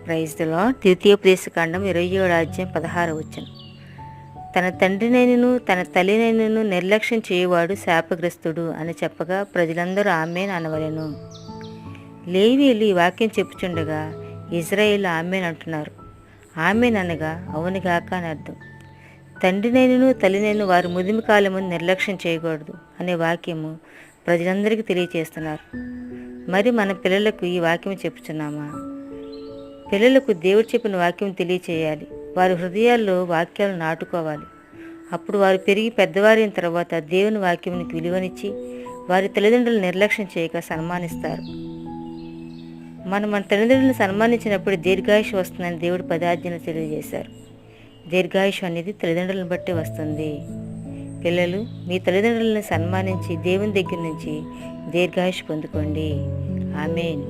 Praise the lord. ద్వితీయోపదేశకాండం 27 అధ్యాయం 16 వచనం. తన తండ్రినైనను తన తల్లినైనను నిర్లక్ష్యం చేయవాడు శాపగ్రస్తుడు అని చెప్పగా ప్రజలందరూ ఆమేన్ అనవలెను. లేవీయులు ఈ వాక్యం చెప్పుచుండగా ఇజ్రాయేలు ఆమేన్ అంటున్నారు. ఆమేన్ అనగా అవునుగాక అని అర్థం. తండ్రినైనను తల్లినైనను వారు ముదిమి కాలమును నిర్లక్ష్యం చేయకూడదు అనే వాక్యము ప్రజలందరికీ తెలియచేస్తున్నారు. మరి మన పిల్లలకు ఈ వాక్యం చెప్పుచున్నామా? పిల్లలకు దేవుడు చెప్పిన వాక్యం తెలియచేయాలి. వారి హృదయాల్లో వాక్యాలు నాటుకోవాలి. అప్పుడు వారు పెరిగి పెద్దవారైన తర్వాత దేవుని వాక్యానికి విలువనిచ్చి వారి తల్లిదండ్రులు నిర్లక్ష్యం చేయక సన్మానిస్తారు. మన తల్లిదండ్రులను సన్మానించినప్పుడు దీర్ఘాయుష్ వస్తుందని దేవుడు 10 ఆజ్ఞలు తెలియజేశారు. దీర్ఘాయుష్ అనేది తల్లిదండ్రులను బట్టి వస్తుంది. పిల్లలు మీ తల్లిదండ్రులను సన్మానించి దేవుని దగ్గర నుంచి దీర్ఘాయుష్ పొందుకోండి. ఆమేన్.